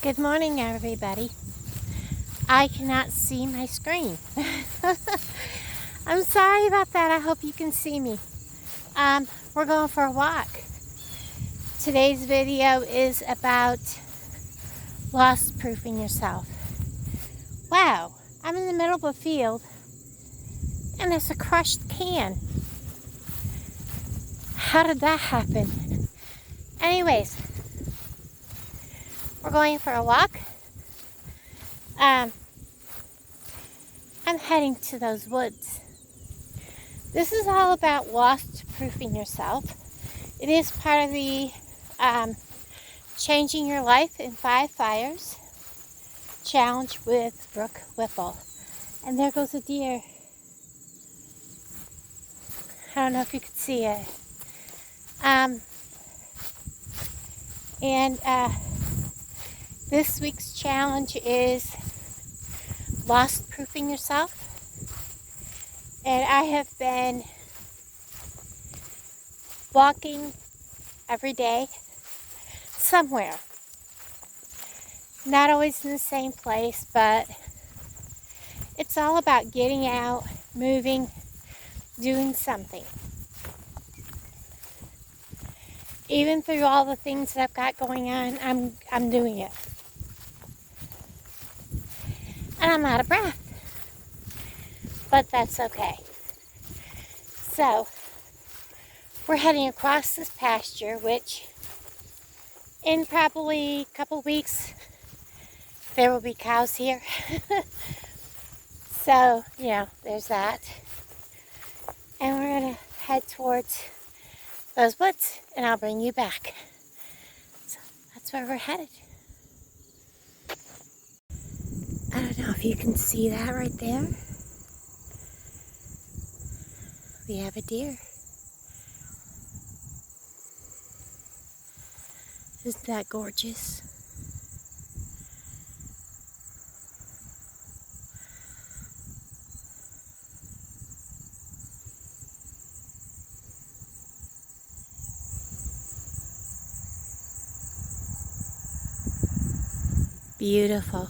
Good morning, everybody. I cannot see my screen. I'm sorry about that. I hope you can see me. We're going for a walk. Today's video is about lost proofing yourself. Wow, I'm in the middle of a field and there's a crushed can. How did that happen? Anyways, we're going for a walk. I'm heading to those woods. This is all about lost proofing yourself. It is part of the Changing Your Life in 5 Fires challenge with Brooke Whipples. And there goes a deer. I don't know if you could see it. This week's challenge is lost proofing yourself. And I have been walking every day somewhere. Not always in the same place, but it's all about getting out, moving, doing something. Even through all the things that I've got going on, I'm doing it. And I'm out of breath. But that's okay. So, we're heading across this pasture, which in probably a couple weeks, there will be cows here. So, there's that. And we're going to head towards those woods, and I'll bring you back. So, that's where we're headed. I don't know if you can see that right there. We have a deer. Isn't that gorgeous? Beautiful.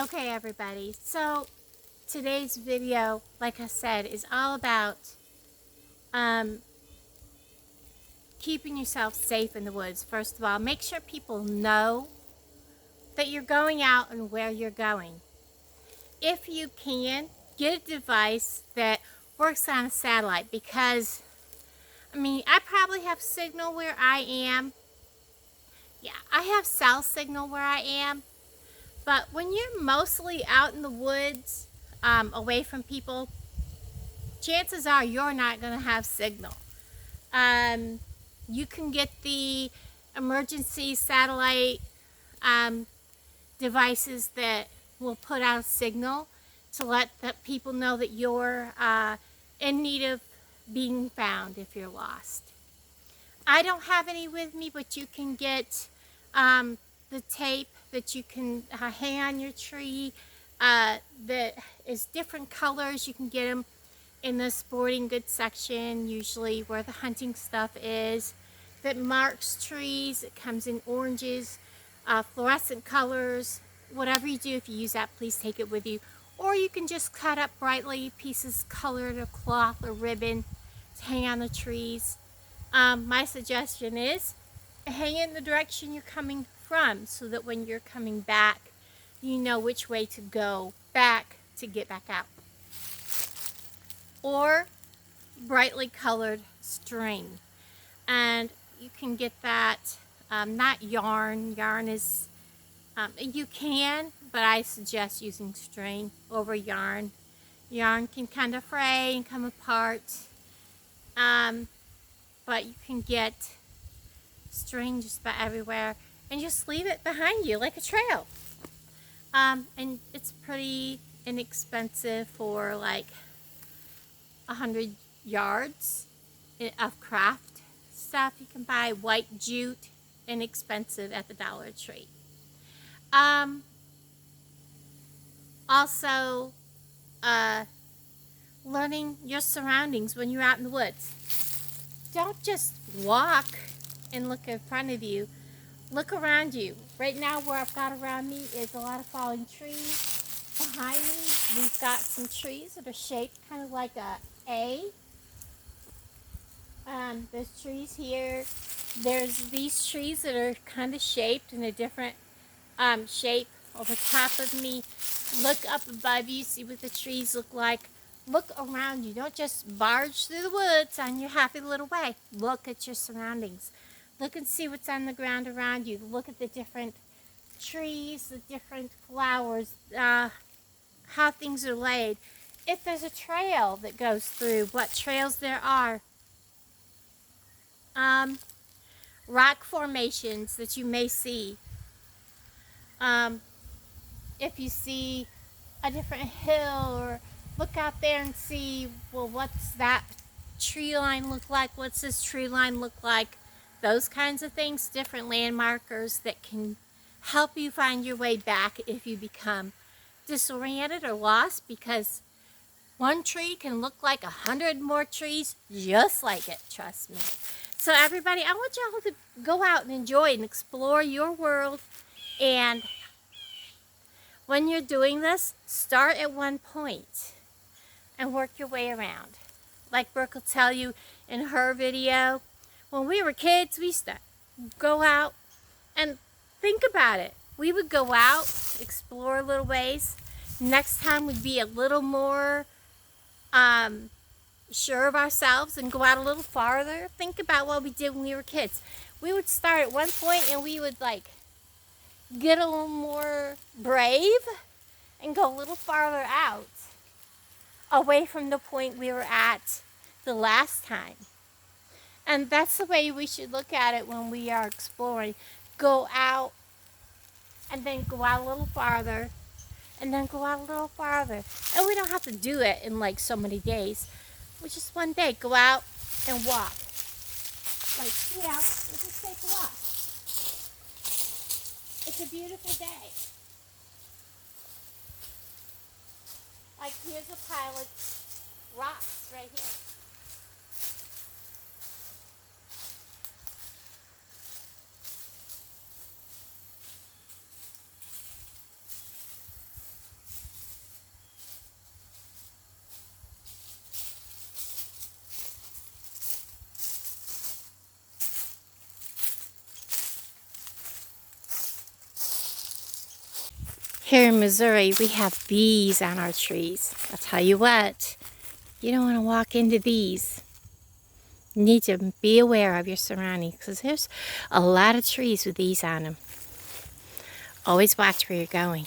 Okay, everybody, so today's video, like I said, is all about keeping yourself safe in the woods. First of all, make sure people know that you're going out and where you're going. If you can, get a device that works on a satellite, because I probably have signal where I am. Yeah, I have cell signal where I am. But when you're mostly out in the woods, away from people, chances are you're not going to have signal. You can get the emergency satellite devices that will put out a signal to let the people know that you're in need of being found if you're lost. I don't have any with me, but you can get the tape that you can hang on your tree that is different colors. You can get them in the sporting goods section, usually where the hunting stuff is, that marks trees. It comes in oranges, fluorescent colors. Whatever you do, if you use that, please take it with you. Or you can just cut up brightly pieces colored or cloth or ribbon to hang on the trees. My suggestion is hang it in the direction you're coming from, so that when you're coming back, you know which way to go back to get back out. Or brightly colored string, and you can get that not yarn. Yarn is You can, but I suggest using string over yarn. Yarn can kind of fray and come apart, but you can get string just about everywhere and just leave it behind you like a trail. And it's pretty inexpensive for like 100 yards of craft stuff. You can buy white jute, inexpensive at the Dollar Tree. Also, learning your surroundings when you're out in the woods. Don't just walk and look in front of you. Look around you. Right now where I've got around me is a lot of falling trees. Behind me, we've got some trees that are shaped kind of like a A. There's trees here. There's these trees that are kind of shaped in a different shape over top of me. Look up above you, see what the trees look like. Look around you. Don't just barge through the woods on your happy little way. Look at your surroundings. Look and see what's on the ground around you. Look at the different trees, the different flowers, how things are laid. If there's a trail that goes through, what trails there are. Rock formations that you may see. If you see a different hill, or look out there and see, well, what's that tree line look like? What's this tree line look like? Those kinds of things, different landmarkers that can help you find your way back if you become disoriented or lost, because one tree can look like 100 more trees just like it, trust me. So everybody, I want y'all to go out and enjoy and explore your world. And when you're doing this, start at one point and work your way around. Like Brooke will tell you in her video, when we were kids, we used to go out and think about it. We would go out, explore a little ways. Next time we'd be a little more sure of ourselves and go out a little farther. Think about what we did when we were kids. We would start at one point and we would like get a little more brave and go a little farther out, away from the point we were at the last time. And that's the way we should look at it when we are exploring. Go out and then go out a little farther and then go out a little farther. And we don't have to do it in like so many days. We just one day go out and walk. Like, you know, let's just take a walk. It's a beautiful day. Like, here's a pile of rocks right here. Here in Missouri, we have bees on our trees. I'll tell you what, you don't want to walk into these. You need to be aware of your surroundings, because there's a lot of trees with these on them. Always watch where you're going.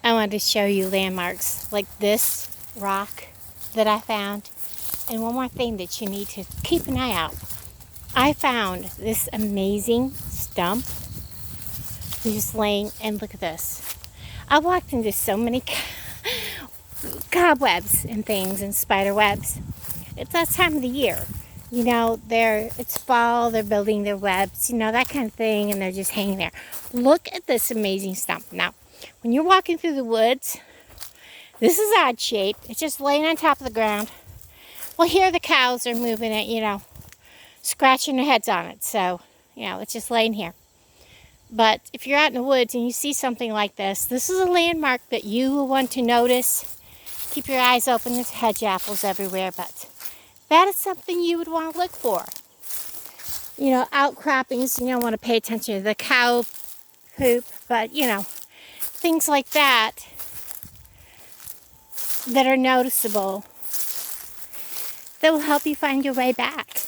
I wanted to show you landmarks like this rock that I found. And one more thing that you need to keep an eye out. I found this amazing stump just laying, and look at this. I walked into so many cobwebs and things and spider webs. It's that time of the year. You know, it's fall, they're building their webs, you know, that kind of thing, and they're just hanging there. Look at this amazing stump. Now, when you're walking through the woods, this is odd shape. It's just laying on top of the ground. Well, here the cows are moving it, you know, scratching their heads on it. So, you know, it's just laying here. But if you're out in the woods and you see something like this, this is a landmark that you will want to notice. Keep your eyes open. There's hedge apples everywhere, but that is something you would want to look for. You know, outcroppings, you don't want to pay attention to the cow poop, but, you know, things like that that are noticeable that will help you find your way back.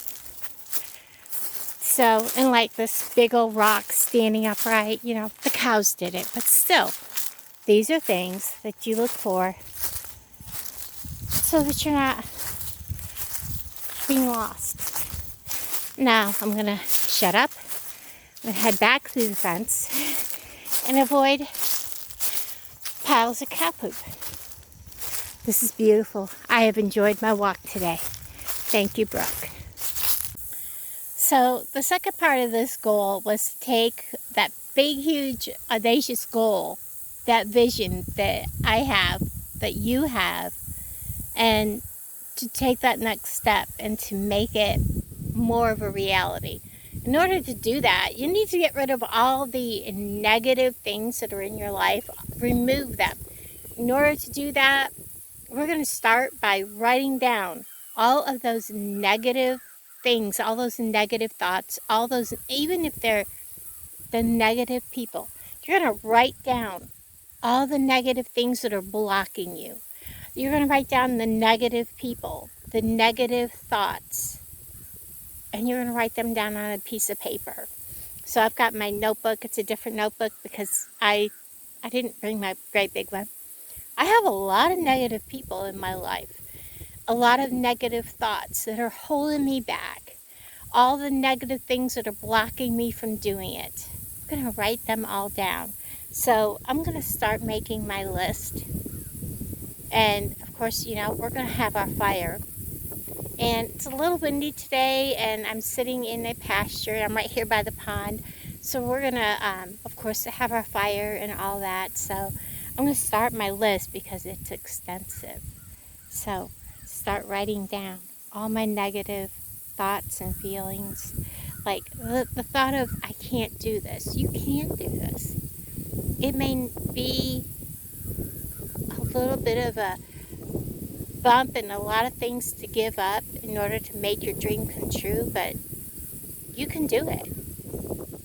So, and like this big old rock standing upright, you know, the cows did it, but still, these are things that you look for so that you're not being lost. Now, I'm going to shut up. I'm going to head back through the fence and avoid piles of cow poop. This is beautiful. I have enjoyed my walk today. Thank you, Brooke. So the second part of this goal was to take that big, huge, audacious goal, that vision that I have, that you have, and to take that next step and to make it more of a reality. In order to do that, you need to get rid of all the negative things that are in your life. Remove them. In order to do that, we're going to start by writing down all of those negative things, all those negative thoughts, all those, even if they're the negative people, you're going to write down all the negative things that are blocking you. You're going to write down the negative people, the negative thoughts, and you're going to write them down on a piece of paper. So I've got my notebook. It's a different notebook because I didn't bring my great big one. I have a lot of negative people in my life. A lot of negative thoughts that are holding me back. All the negative things that are blocking me from doing it. I'm going to write them all down. So I'm going to start making my list. And of course, you know, we're going to have our fire. And it's a little windy today, and I'm sitting in a pasture. I'm right here by the pond. So we're going to, of course, have our fire and all that. So I'm going to start my list because it's extensive. So start writing down all my negative thoughts and feelings. Like the thought of, I can't do this. You can't do this. It may be a little bit of a bump and a lot of things to give up in order to make your dream come true, but you can do it.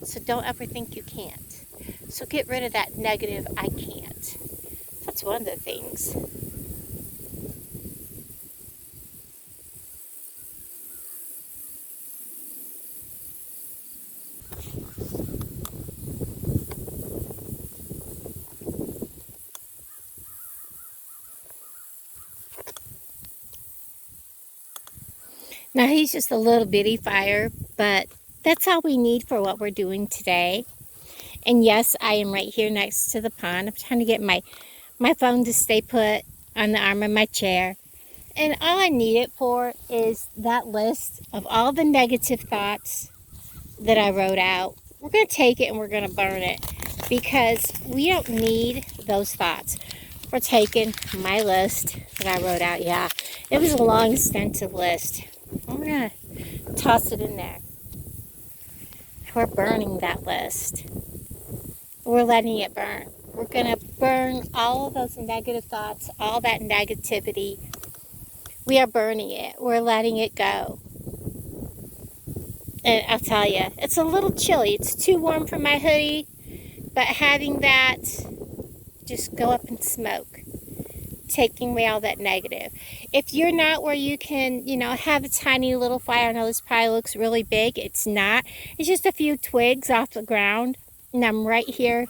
So don't ever think you can't. So get rid of that negative, I can't. That's one of the things. Now he's just a little bitty fire, but that's all we need for what we're doing today. And yes, I am right here next to the pond. I'm trying to get my phone to stay put on the arm of my chair. And all I need it for is that list of all the negative thoughts that I wrote out. We're going to take it and we're going to burn it because we don't need those thoughts. We're taking my list that I wrote out. Yeah, it was a long, extensive list. I'm going to toss it in there. We're burning that list. We're letting it burn. We're going to burn all of those negative thoughts, all that negativity. We are burning it. We're letting it go. And I'll tell you, it's a little chilly. It's too warm for my hoodie. But having that just go up in smoke, taking away all that negative. If you're not where you can, you know, have a tiny little fire, I know this probably looks really big. It's not. It's just a few twigs off the ground. And I'm right here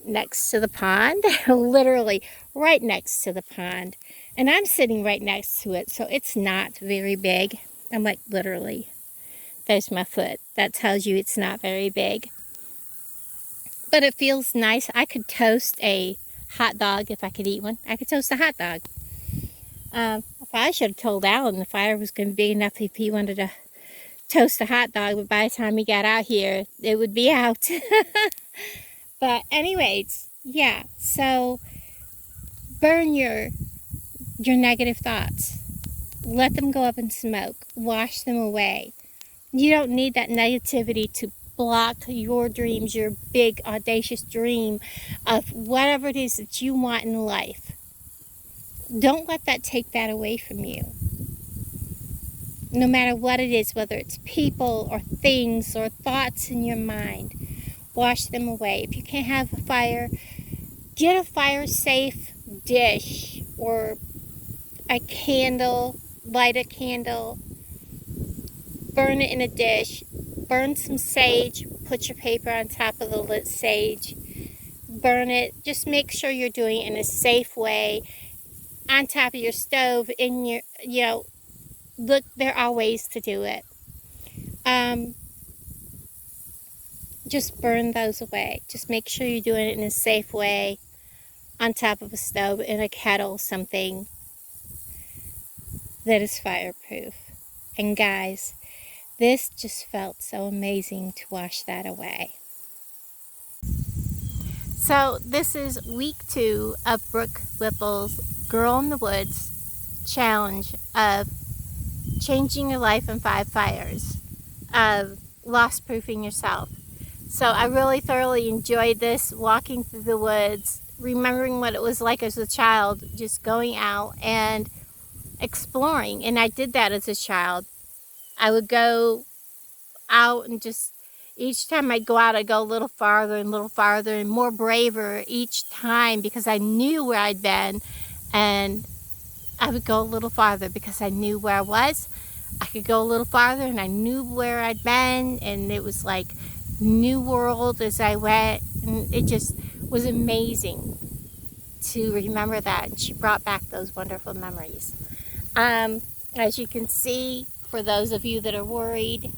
next to the pond, literally right next to the pond. And I'm sitting right next to it, so it's not very big. I'm like, literally, there's my foot. That tells you it's not very big. But it feels nice. I could toast a hot dog if I could eat one. I could toast a hot dog. I should have told Alan the fire was going to be big enough if he wanted to toast a hot dog, but by the time he got out here, it would be out. But anyways, yeah, so burn your negative thoughts. Let them go up in smoke. Wash them away. You don't need that negativity to block your dreams, your big, audacious dream of whatever it is that you want in life. Don't let that take that away from you. No matter what it is, whether it's people or things or thoughts in your mind, wash them away. If you can't have a fire, get a fire-safe dish or a candle, light a candle, burn it in a dish, burn some sage, put your paper on top of the lit sage, burn it. Just make sure you're doing it in a safe way, on top of your stove, in your, look, there are ways to do it. Just burn those away. Just make sure you're doing it in a safe way, on top of a stove, in a kettle, something that is fireproof. And guys, this just felt so amazing to wash that away. So this is week 2 of Brooke Whipples' Girl in the Woods challenge of changing your life in 5 fires, of loss-proofing yourself. So I really thoroughly enjoyed this, walking through the woods, remembering what it was like as a child, just going out and exploring. And I did that as a child. I would go out and just, each time I'd go out, I'd go a little farther and more braver each time, because I knew where I'd been, and I would go a little farther because I knew where I was. I could go a little farther and I knew where I'd been, and it was like new world as I went, and it just was amazing to remember that. And she brought back those wonderful memories. As you can see, for those of you that are worried,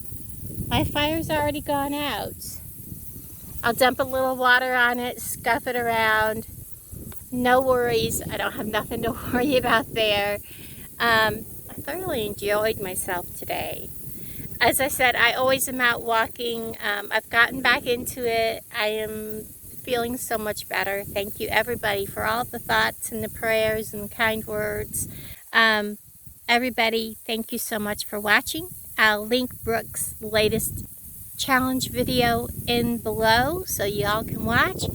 my fire's already gone out. I'll dump a little water on it, scuff it around. No worries. I don't have nothing to worry about there. I thoroughly enjoyed myself today. As I said, I always am out walking. I've gotten back into it. I am feeling so much better. Thank you, everybody, for all the thoughts and the prayers and the kind words. Everybody, thank you so much for watching. I'll link Brooke's latest challenge video in below so y'all can watch.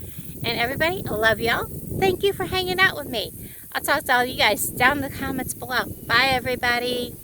And everybody, I love y'all. Thank you for hanging out with me. I'll talk to all you guys down in the comments below. Bye, everybody.